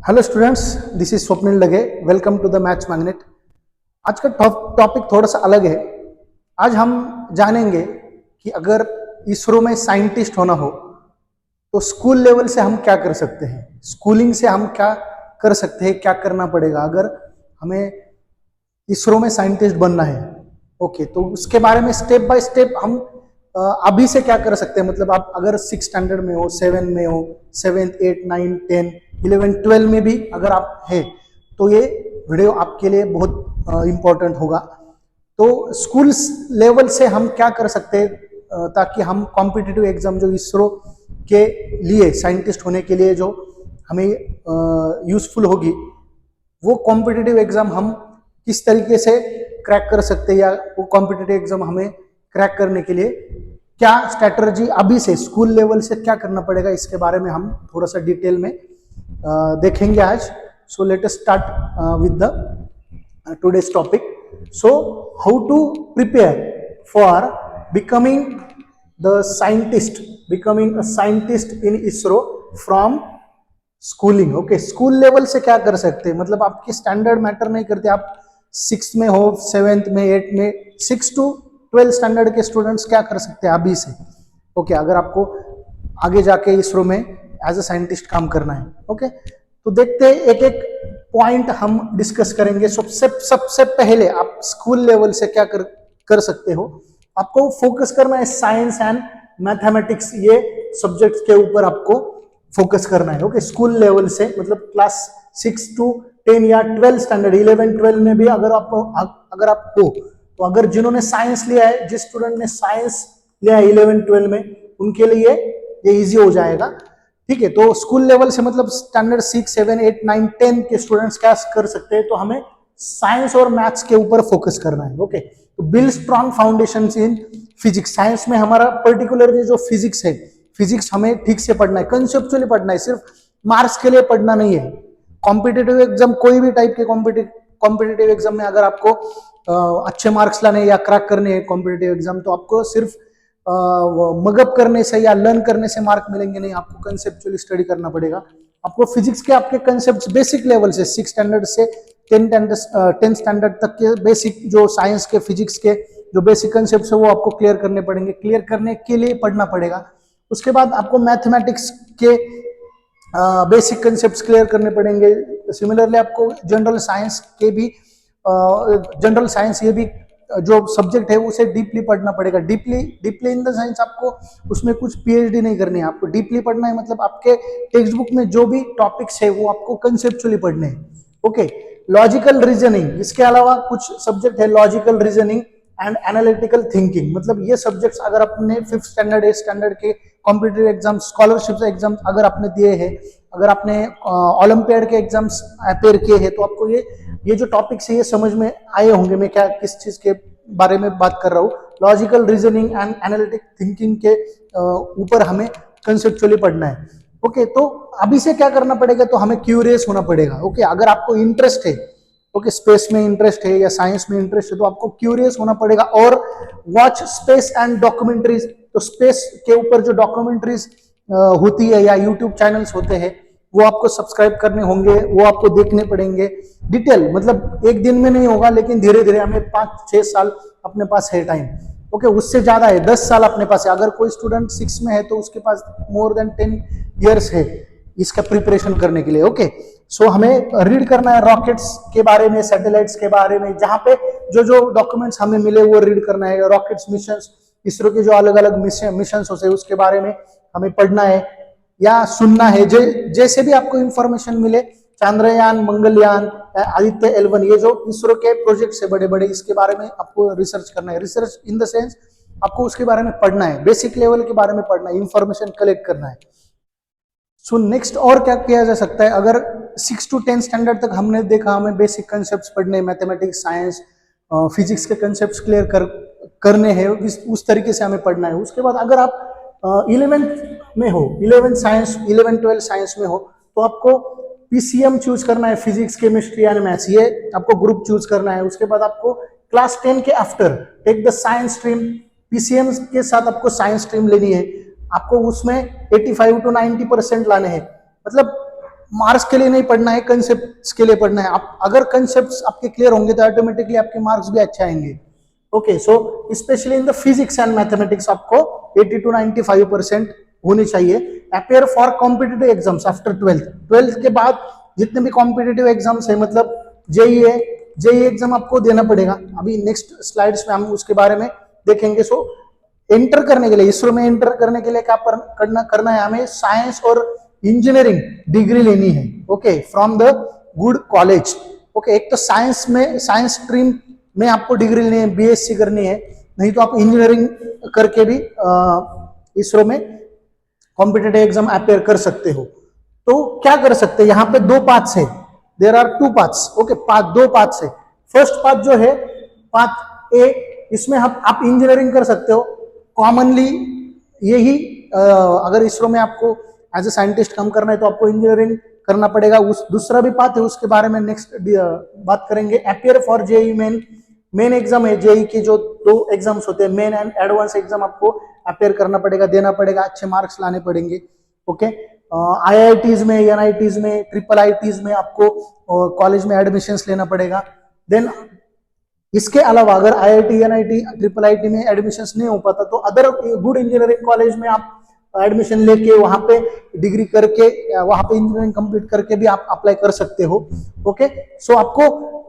Hello students, this is Swapnil Lage. Welcome to the maths magnet. आज का topic थोड़ा सा अलग है। आज हम जानेंगे कि अगर इसरो में साइंटिस्ट होना हो तो स्कूल लेवल से हम क्या कर सकते हैं, स्कूलिंग से हम क्या कर सकते हैं, क्या करना पड़ेगा अगर हमें इसरो में साइंटिस्ट बनना है। ओके, तो उसके बारे में स्टेप बाय स्टेप हम अभी से क्या कर सकते हैं। मतलब आप अगर 6 स्टैंडर्ड में हो, 7 में हो, 7th 8 9 10 11 12 में भी अगर आप है तो ये वीडियो आपके लिए बहुत इंपॉर्टेंट होगा। तो स्कूल लेवल से हम क्या कर सकते हैं ताकि हम कॉम्पिटिटिव एग्जाम जो इसरो के लिए साइंटिस्ट होने के लिए जो हमें यूजफुल होगी, वो कॉम्पिटिटिव एग्जाम हम किस तरीके से क्रैक कर सकते हैं, या वो कॉम्पिटिटिव एग्जाम हमें क्रैक करने के लिए क्या स्ट्रैटेजी अभी से स्कूल लेवल से क्या करना पड़ेगा, इसके बारे में हम थोड़ा सा डिटेल में देखेंगे आज। So let us start with the today's topic. So how to prepare for becoming the scientist, becoming a scientist in ISRO from schooling. Okay, school level से क्या कर सकते हैं, मतलब आपके स्टैंडर्ड मैटर नहीं करते। आप 6 में हो, 7th में, 8 में, 6 to 12 स्टैंडर्ड के स्टूडेंट्स क्या कर सकते हैं अभी से। ओके, अगर आपको आगे जाके इसरो में एज अ साइंटिस्ट काम करना है। ओके, तो देखते हैं एक एक पॉइंट हम डिस्कस करेंगे। सबसे पहले आप स्कूल लेवल से क्या कर सकते हो। आपको फोकस करना है साइंस एंड मैथमेटिक्स, ये सब्जेक्ट्स के ऊपर आपको फोकस करना है। ओके, स्कूल लेवल से मतलब क्लास 6 to 10 या 12 स्टैंडर्ड, 11 12 में भी अगर आप हो तो अगर जिन्होंने साइंस लिया है, जिस स्टूडेंट ने साइंस लिया है 11 12 में, उनके लिए ये इजी हो जाएगा। ठीक है, तो स्कूल लेवल से मतलब स्टैंडर्ड 6 7 8 9 10 के स्टूडेंट्स क्या कर सकते हैं, तो हमें साइंस और मैथ्स के ऊपर फोकस करना है। ओके, तो build strong foundation in physics. Science में हमारा पर्टिकुलरली जो फिजिक्स है, फिजिक्स हमें ठीक से पढ़ना है, कंसेप्चुअली पढ़ना है, सिर्फ मार्क्स के लिए पढ़ना नहीं है। कॉम्पिटिटिव एग्जाम, कोई भी टाइप के कॉम्पिटिटिव एग्जाम में अगर आपको अच्छे मार्क्स लाने या क्रैक करने हैं कॉम्पिटिटिव एग्जाम, तो आपको सिर्फ मगअप करने से या लर्न करने से मार्क मिलेंगे नहीं, आपको कंसेप्चुअली स्टडी करना पड़ेगा। आपको फिजिक्स के आपके कंसेप्ट बेसिक लेवल से 6 स्टैंडर्ड से 10 स्टैंडर्ड तक के बेसिक जो साइंस के फिजिक्स के जो बेसिक कंसेप्ट है वो आपको क्लियर करने पड़ेंगे। क्लियर करने के लिए पढ़ना पड़ेगा। उसके बाद आपको मैथमेटिक्स के बेसिक कंसेप्ट क्लियर करने पड़ेंगे। सिमिलरली आपको जनरल साइंस के भी जनरल साइंस ये भी जो सब्जेक्ट है उसे डीपली पढ़ना पड़ेगा। डीपली इन द साइंस आपको उसमें कुछ पीएचडी नहीं करनी है, आपको डीपली पढ़ना है। मतलब आपके टेक्स्ट बुक में जो भी टॉपिक्स है वो आपको कंसेप्चुअली पढ़ने हैं। ओके, लॉजिकल रीजनिंग, इसके अलावा कुछ सब्जेक्ट है logical reasoning and analytical thinking. मतलब ये सब्जेक्ट्स अगर आपने 5th स्टैंडर्ड 8th स्टैंडर्ड के कॉम्पिटिटिव एग्जाम, स्कॉलरशिप एग्जाम अगर आपने दिए हैं, अगर आपने ओलंपियाड के एग्जाम्स अपेयर किए हैं, तो आपको ये जो टॉपिक्स है ये समझ में आए होंगे मैं क्या किस चीज के बारे में बात कर रहा हूँ। Logical reasoning and analytic thinking के ऊपर हमें कंसेप्चुअली पढ़ना है। ओके, तो अभी से क्या करना पड़ेगा, तो हमें क्यूरियस होना पड़ेगा। ओके, अगर आपको इंटरेस्ट है, ओके, स्पेस में इंटरेस्ट है या साइंस में इंटरेस्ट है, तो आपको क्यूरियस होना पड़ेगा। और वॉच स्पेस एंड डॉक्यूमेंट्रीज, तो स्पेस के ऊपर जो डॉक्यूमेंट्रीज होती है या यूट्यूब चैनल्स होते हैं वो आपको सब्सक्राइब करने होंगे, वो आपको देखने पड़ेंगे डिटेल। मतलब एक दिन में नहीं होगा, लेकिन धीरे धीरे हमें 5-6 साल अपने पास है टाइम। ओके, उससे ज्यादा है, 10 साल अपने पास है। अगर कोई स्टूडेंट 6 में है तो उसके पास मोर देन 10 ईयर्स है इसका प्रिपरेशन करने के लिए। ओके, सो हमें रीड करना है रॉकेट्स के बारे में, सैटेलाइट्स के बारे में, जहां पे जो जो डॉक्यूमेंट्स हमें मिले वो रीड करना है। रॉकेट्स मिशन, इसरो के जो अलग अलग मिशन होते हैं उसके बारे में हमें पढ़ना है या सुनना है। जैसे भी आपको इंफॉर्मेशन मिले, चंद्रयान, मंगलयान, आदित्य L1, ये जो इसरो के प्रोजेक्ट्स है बड़े बड़े, इसके बारे में आपको रिसर्च करना है। रिसर्च इन द सेंस आपको उसके बारे में पढ़ना है, बेसिक लेवल के बारे में पढ़ना है, इंफॉर्मेशन कलेक्ट करना है। सो नेक्स्ट और क्या किया जा सकता है, अगर 6 to 10 स्टैंडर्ड तक हमने देखा हमें बेसिक कंसेप्ट पढ़ने, मैथमेटिक्स, साइंस, फिजिक्स के कंसेप्ट क्लियर करने हैं, उस तरीके से हमें पढ़ना है। उसके बाद अगर आप 11th में हो, 11 12 साइंस में हो, तो आपको पीसीएम चूज करना है, फिजिक्स केमिस्ट्री एंड मैथ्स, ये आपको ग्रुप चूज करना है। उसके बाद आपको क्लास 10 के after take the science stream, PCM के साथ आपको साइंस स्ट्रीम लेनी है। आपको उसमें 85 to 90% लाने हैं। मतलब मार्क्स के लिए नहीं पढ़ना है, कंसेप्ट के लिए पढ़ना है। आप अगर कंसेप्ट आपके क्लियर होंगे तो ऑटोमेटिकली आपके मार्क्स भी अच्छे आएंगे। Okay, so specially in the physics and mathematics आपको 80 to 95% होनी चाहिए। Appear for competitive exams after 12th के बाद जितने भी कॉम्पिटिटिव एग्जाम्स है, मतलब जेई है, जेई एग्जाम आपको देना पड़ेगा। अभी नेक्स्ट स्लाइड्स में हम उसके बारे में देखेंगे। सो एंटर करने के लिए, इसरो में एंटर करने के लिए क्या करना है, हमें साइंस और इंजीनियरिंग डिग्री लेनी है। Okay, from the good college. Okay, एक तो साइंस में, साइंस स्ट्रीम में आपको डिग्री लेनी है, बीएससी करनी है, नहीं तो आप इंजीनियरिंग करके भी इसरो में कॉम्पिटिटिव एग्जाम अपेयर कर सकते हो। तो क्या कर सकते हैं, यहाँ पे दो पाथ्स है, there are two paths. Okay, दो पाथ्स है। फर्स्ट पाथ जो है पाथ ए, इसमें आप इंजीनियरिंग कर सकते हो। कॉमनली यही अगर इसरो में आपको एज ए साइंटिस्ट काम करना है तो आपको इंजीनियरिंग करना पड़ेगा। उस दूसरा भी पाथ है, उसके बारे में नेक्स्ट बात करेंगे। Appear for JEE main exam है, जेई की जो दो एग्जाम्स होते हैं, मेन एंड एडवांस एग्जाम आपको अपियर करना पड़ेगा, देना पड़ेगा, अच्छे मार्क्स लाने पड़ेंगे। ओके, आईआईटीज में, एनआईटीज में, ट्रिपल आईटीज में आपको कॉलेज में एडमिशंस लेना पड़ेगा। देन इसके अलावा अगर आईआईटी, एनआईटी, ट्रिपल आईटी में एडमिशंस नहीं हो पाता तो अदर गुड इंजीनियरिंग कॉलेज में आप एडमिशन लेके वहां पे डिग्री करके, वहां पे इंजीनियरिंग कंप्लीट करके भी आप अप्लाई कर सकते हो। ओके, सो आपको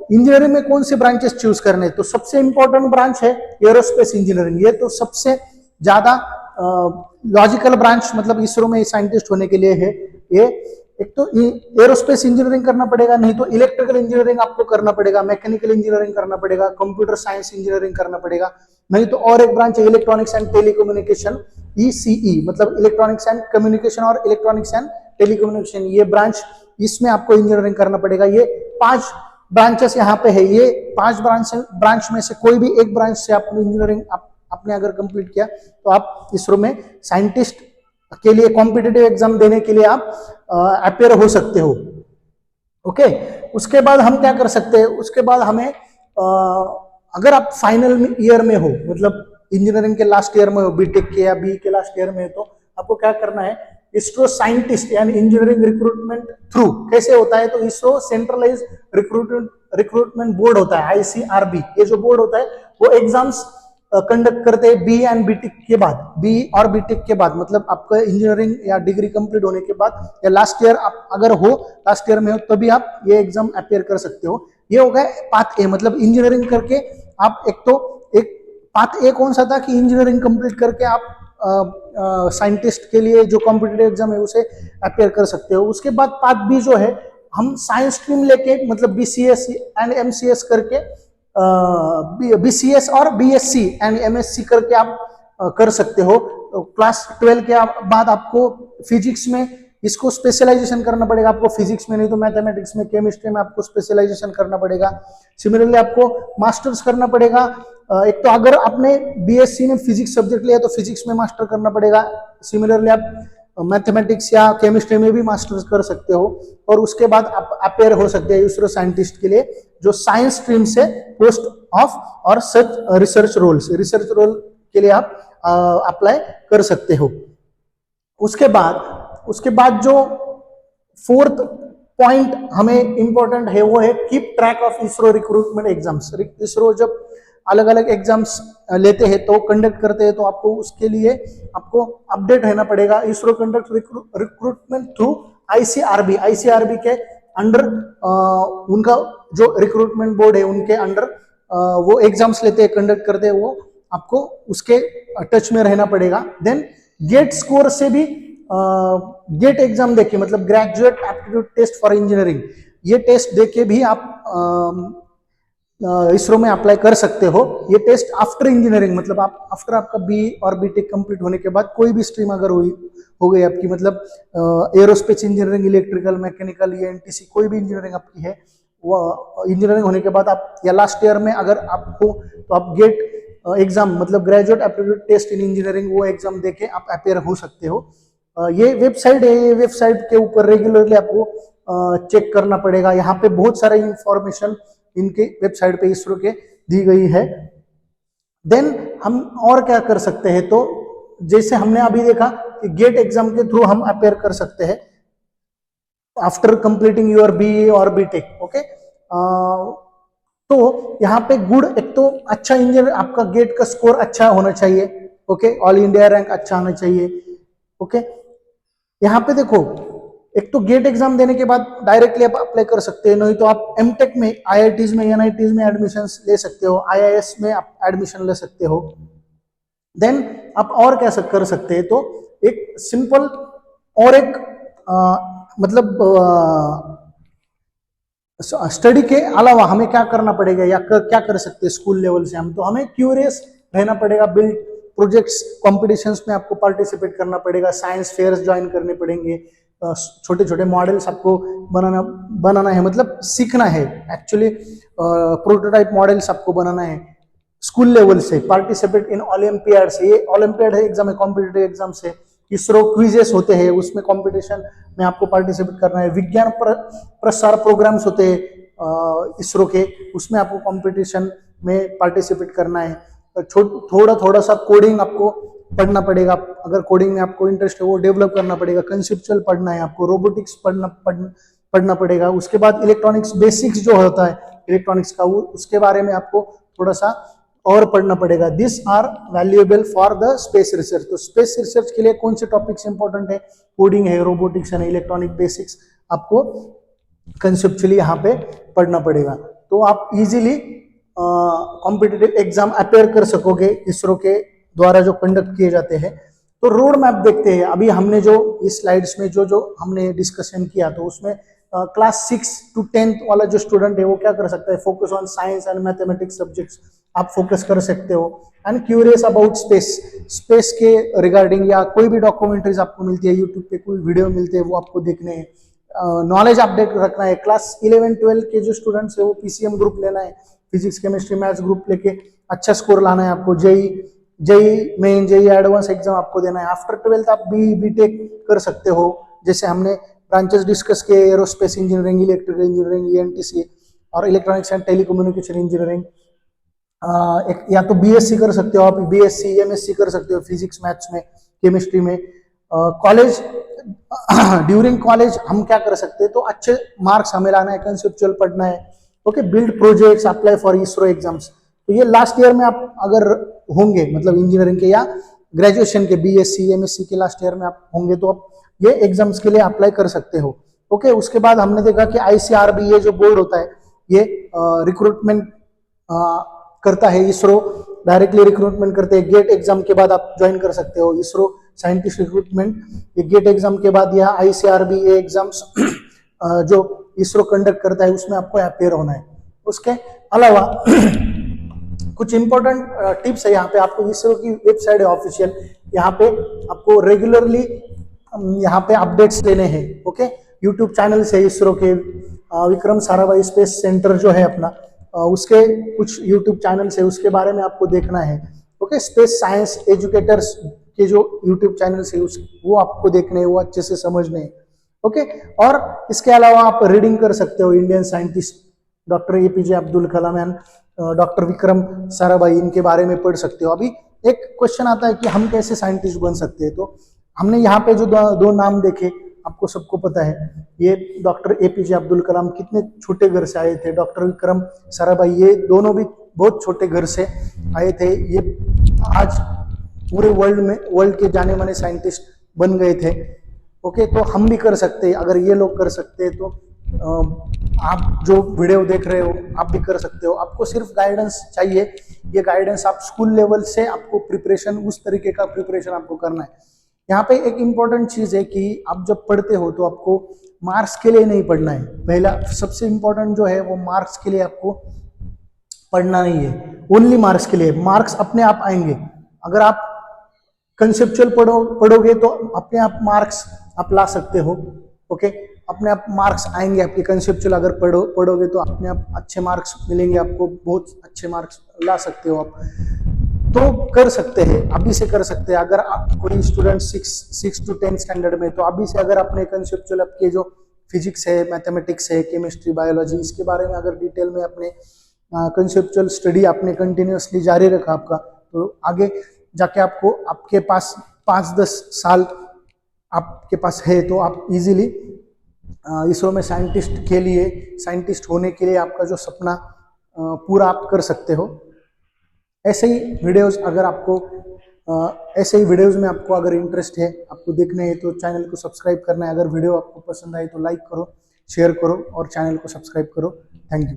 इंजीनियरिंग में कौन से ब्रांचेस चूज करने, तो सबसे इंपॉर्टेंट ब्रांच है एरोस्पेस इंजीनियरिंग। ये तो सबसे ज्यादा लॉजिकल ब्रांच मतलब इसरो में साइंटिस्ट होने के लिए है। ये एक तो एरोस्पेस इंजीनियरिंग करना पड़ेगा, नहीं तो इलेक्ट्रिकल इंजीनियरिंग आपको करना पड़ेगा, मैकेनिकल इंजीनियरिंग करना पड़ेगा, कंप्यूटर साइंस इंजीनियरिंग करना पड़ेगा, नहीं तो और एक ब्रांच है इलेक्ट्रॉनिक्स एंड टेलीकम्युनिकेशन, ईसीई, मतलब इलेक्ट्रॉनिक्स एंड कम्युनिकेशन और इलेक्ट्रॉनिक्स एंड टेलीकम्युनिकेशन, ये ब्रांच, इसमें आपको इंजीनियरिंग करना पड़ेगा। ये 5 ब्रांचेस यहाँ पे है। ये 5 ब्रांच में से कोई भी एक ब्रांच से आपने इंजीनियरिंग आपने अगर कंप्लीट किया तो आप इसरो में साइंटिस्ट के लिए कॉम्पिटिटिव एग्जाम देने के लिए आप अपेयर हो सकते हो। ओके, उसके बाद हम क्या कर सकते हैं, उसके बाद हमें अगर आप फाइनल ईयर में हो, मतलब इंजीनियरिंग के लास्ट ईयर में हो, बीटेक के या बी के लास्ट ईयर में, तो आपको क्या करना है, इसरो साइंटिस्ट यानी इंजीनियरिंग रिक्रूटमेंट थ्रू कैसे होता है, तो इसरो सेंट्रलाइज रिक्रूटमेंट बोर्ड होता है, आईसीआरबी। ये जो बोर्ड होता है वो एग्जाम्स कंडक्ट करते हैं बी एंड बीटेक के बाद, बी और बीटेक के बाद, मतलब आपका इंजीनियरिंग या डिग्री कंप्लीट होने के बाद या लास्ट ईयर आप अगर हो, लास्ट ईयर में हो, तभी आप ये एग्जाम अपेयर कर सकते हो। ये हो गया पाथ ए, मतलब इंजीनियरिंग करके आप एक पाथ ए कौन सा था कि इंजीनियरिंग कंप्लीट करके आप साइंटिस्ट के लिए जो कॉम्पिटिटिव एग्जाम है उसे अपेयर कर सकते हो। उसके बाद पाथ बी जो है, हम साइंस स्ट्रीम लेके मतलब बीसीएस एंड एमसीएस करके, बीसीएस और बीएससी एंड एमएससी करके आप कर सकते हो। क्लास 12 के बाद आपको फिजिक्स में इसको स्पेशलाइजेशन करना पड़ेगा, आपको फिजिक्स में, नहीं तो मैथमेटिक्स में, केमिस्ट्री में आपको स्पेशलाइजेशन करना पड़ेगा। सिमिलरली आपको मास्टर्स करना पड़ेगा। एक तो अगर आपने बीएससी में फिजिक्स सब्जेक्ट लिया तो फिजिक्स में मास्टर करना पड़ेगा। सिमिलरली आप मैथमेटिक्स या केमिस्ट्री में भी मास्टर्स कर सकते हो, और उसके बाद आप अपेयर हो सकते हैं इसरो साइंटिस्ट के लिए, जो साइंस स्ट्रीम से पोस्ट ऑफ और रिसर्च रोल के लिए आप अप्लाई कर सकते हो। उसके बाद जो फोर्थ पॉइंट हमें इंपॉर्टेंट है वो है keep track of ISRO recruitment exams. ISRO जब अलग अलग एग्जाम्स लेते हैं तो कंडक्ट करते हैं, तो आपको उसके लिए आपको अपडेट रहना पड़ेगा। इसरो कंडक्ट रिक्रूटमेंट थ्रू आईसीआरबी के अंडर, उनका जो रिक्रूटमेंट बोर्ड है उनके अंडर वो एग्जाम्स लेते हैं, कंडक्ट करते हैं, वो आपको उसके टच में रहना पड़ेगा। देन गेट स्कोर से भी गेट एग्जाम देके, मतलब graduate aptitude test for engineering, ये टेस्ट देके भी आप इसरो में अप्लाई कर सकते हो। ये टेस्ट आफ्टर इंजीनियरिंग, मतलब आप आफ्टर आपका बी और बीटेक कंप्लीट होने के बाद कोई भी स्ट्रीम अगर हो गई आपकी, मतलब aerospace engineering, electrical, mechanical, NTC, कोई भी इंजीनियरिंग आपकी है, वो इंजीनियरिंग होने के बाद आप या लास्ट ईयर में अगर आप हो तो आप गेट एग्जाम, मतलब graduate aptitude test in engineering, वो एग्जाम देके आप अपेयर हो सकते हो। ये वेबसाइट है, ये वेबसाइट के ऊपर रेगुलरली आपको चेक करना पड़ेगा। यहाँ पे बहुत सारे इंफॉर्मेशन इनके वेबसाइट पे इसरो के दी गई है। देन हम और क्या कर सकते हैं, तो जैसे हमने अभी देखा कि गेट एग्जाम के थ्रू हम अपेयर कर सकते हैं। आफ्टर कंप्लीटिंग योर बीए और बीटेक। ओके, तो यहाँ पे गुड, एक तो अच्छा इंजीनियर, आपका गेट का स्कोर अच्छा होना चाहिए। ओके, ऑल इंडिया रैंक अच्छा होना चाहिए। ओके, यहाँ पे देखो, एक तो गेट एग्जाम देने के बाद डायरेक्टली आप अप्लाई कर सकते हैं, नहीं तो आप एमटेक में, आईआईटीज में, एनआईटीज में एडमिशन ले सकते हो, आईआईएस में आप एडमिशन ले सकते हो। देन आप और क्या कर सकते हैं, तो एक सिंपल और एक मतलब स्टडी के अलावा हमें क्या करना पड़ेगा या क्या कर सकते हैं स्कूल लेवल से हम, तो हमें क्यूरियस रहना पड़ेगा, बिल्ड प्रोजेक्ट्स, कॉम्पिटिशन्स में आपको पार्टिसिपेट करना पड़ेगा, साइंस फेयर्स ज्वाइन करने पड़ेंगे, छोटे छोटे मॉडल्स आपको बनाना है, मतलब सीखना है एक्चुअली, प्रोटोटाइप मॉडल्स आपको बनाना है स्कूल लेवल से, पार्टिसिपेट इन ओलंपियाड से, ये ओलंपियाड है एग्जाम है, कॉम्पिटिटिव एग्जाम से, इसरो क्विजेस होते हैं, उसमें कंपटीशन में आपको पार्टिसिपेट करना है, विज्ञान प्रसार प्रोग्राम्स होते हैं इसरो के, उसमें आपको कंपटीशन में पार्टिसिपेट करना है। थोड़ा थोड़ा सा कोडिंग आपको पढ़ना पड़ेगा, अगर कोडिंग में आपको इंटरेस्ट है वो डेवलप करना पड़ेगा, कंसेप्चुअल पढ़ना है आपको, रोबोटिक्स पढ़ना पड़ेगा। उसके बाद इलेक्ट्रॉनिक्स बेसिक्स जो होता है इलेक्ट्रॉनिक्स का, वो उसके बारे में आपको थोड़ा सा और पढ़ना पड़ेगा। This are valuable for the space research. तो स्पेस रिसर्च के लिए कौन से टॉपिक्स इंपॉर्टेंट है, कोडिंग है, रोबोटिक्स है, इलेक्ट्रॉनिक बेसिक्स आपको कंसेप्चुअली यहाँ पे पढ़ना पड़ेगा, तो आप इजीली कॉम्पिटिटिव एग्जाम अपेयर कर सकोगे इसरो के द्वारा जो कंडक्ट किए जाते हैं। तो रोड मैप देखते हैं, अभी हमने जो इस स्लाइड्स में जो जो हमने डिस्कशन किया, तो उसमें क्लास 6 to 10th वाला जो स्टूडेंट है वो क्या कर सकता है, focus on science and mathematics subjects आप फोकस कर सकते हो, and curious about space, space के रिगार्डिंग या कोई भी डॉक्यूमेंट्रीज आपको मिलती है यूट्यूब पे, कोई वीडियो मिलते हैं वो आपको देखने हैं, नॉलेज अपडेट रखना है। क्लास 11-12 के जो स्टूडेंट्स है वो पीसीएम ग्रुप लेना है, फिजिक्स केमिस्ट्री मैथ्स ग्रुप लेके अच्छा स्कोर लाना है आपको, JEE main, JEE advance exam आपको देना है। आफ्टर 12th आप बीटेक कर सकते हो, जैसे हमने ब्रांचेस डिस्कस किए, aerospace engineering, electrical engineering, ENTC और इलेक्ट्रॉनिक्स एंड टेलीकम्युनिकेशन इंजीनियरिंग। एक या तो बीएससी कर सकते हो आप, बीएससी एमएससी कर सकते हो फिजिक्स मैथ्स में, केमिस्ट्री में। कॉलेज ड्यूरिंग कॉलेज हम क्या कर सकते हैं, तो अच्छे मार्क्स हमें लाना है, कंसेप्चुअल पढ़ना है। Okay, build projects, apply for ISRO exams. तो ये लास्ट ईयर में आप अगर होंगे, मतलब इंजीनियरिंग के या ग्रेजुएशन के, बीएससी एमएससी के लास्ट ईयर में आप होंगे, तो आप ये एग्जाम्स के लिए अप्लाई कर सकते हो। ओके, उसके बाद हमने देखा कि आईसीआरबी, ये जो बोर्ड होता है, ये रिक्रूटमेंट करता है, इसरो डायरेक्टली रिक्रूटमेंट करते हैं। गेट एग्जाम के बाद आप ज्वाइन कर सकते हो इसरो साइंटिस्ट रिक्रूटमेंट, ये गेट एग्जाम के बाद या आईसीआरबी ये एग्जाम्स जो इसरो कंडक्ट करता है उसमें आपको अपेयर होना है। उसके अलावा कुछ इंपॉर्टेंट टिप्स है यहाँ पे, आपको इसरो की वेबसाइट है ऑफिशियल, यहाँ पे आपको रेगुलरली यहाँ पे अपडेट्स लेने हैं। ओके, यूट्यूब चैनल से इसरो के, विक्रम साराभाई स्पेस सेंटर जो है अपना, उसके कुछ यूट्यूब चैनल्स है, उसके बारे में आपको देखना है। ओके, स्पेस साइंस एजुकेटर्स के जो यूट्यूब चैनल्स है वो आपको देखने हैं, वो अच्छे से समझने हैं। ओके, और इसके अलावा आप रीडिंग कर सकते हो, Indian scientist doctor APJ Abdul Kalam and doctor Vikram Sarabhai, इनके बारे में पढ़ सकते हो। अभी एक क्वेश्चन आता है कि हम कैसे साइंटिस्ट बन सकते हैं, तो हमने यहाँ पे जो दो नाम देखे, आपको सबको पता है, ये डॉक्टर एपीजे अब्दुल कलाम कितने छोटे घर से आए थे, डॉक्टर विक्रम साराभाई ये दोनों भी बहुत छोटे घर से आए थे, ये आज पूरे वर्ल्ड के जाने माने साइंटिस्ट बन गए थे। ओके, तो हम भी कर सकते हैं, अगर ये लोग कर सकते हैं तो आप जो वीडियो देख रहे हो आप भी कर सकते हो। आपको सिर्फ गाइडेंस चाहिए, ये गाइडेंस आप स्कूल लेवल से आपको प्रिपरेशन, उस तरीके का प्रिपरेशन आपको करना है। यहाँ पे एक इम्पॉर्टेंट चीज है कि आप जब पढ़ते हो तो आपको मार्क्स के लिए नहीं पढ़ना है, पहला सबसे इम्पोर्टेंट जो है वो मार्क्स के लिए आपको पढ़ना नहीं है, ओनली मार्क्स के लिए। मार्क्स अपने आप आएंगे, अगर आप कंसेप्चुअल पढ़ोगे तो अपने आप मार्क्स आप ला सकते हो। ओके, अपने आप मार्क्स आएंगे आपके, कंसेप्चुअल अगर पढ़ोगे तो अपने आप अच्छे मार्क्स मिलेंगे आपको, बहुत अच्छे मार्क्स ला सकते हो आप। तो कर सकते हैं, अभी से कर सकते हैं। अगर आप कोई स्टूडेंट 6 to 10 स्टैंडर्ड में, तो अभी से अगर अपने कंसेप्चुअल आपके जो फिजिक्स है, मैथमेटिक्स है, केमिस्ट्री, बायोलॉजी, इसके बारे में अगर डिटेल में अपने कंसेप्चुअल स्टडी आपने कंटिन्यूसली जारी रखा आपका, तो आगे जाके आपको, आपके पास 5-10 साल आपके पास है, तो आप इजीली इसरो में साइंटिस्ट होने के लिए आपका जो सपना पूरा आप कर सकते हो। ऐसे ही वीडियोस में आपको अगर इंटरेस्ट है, आपको देखने हैं, तो चैनल को सब्सक्राइब करना है। अगर वीडियो आपको पसंद आए तो लाइक करो, शेयर करो और चैनल को सब्सक्राइब करो। Thank you.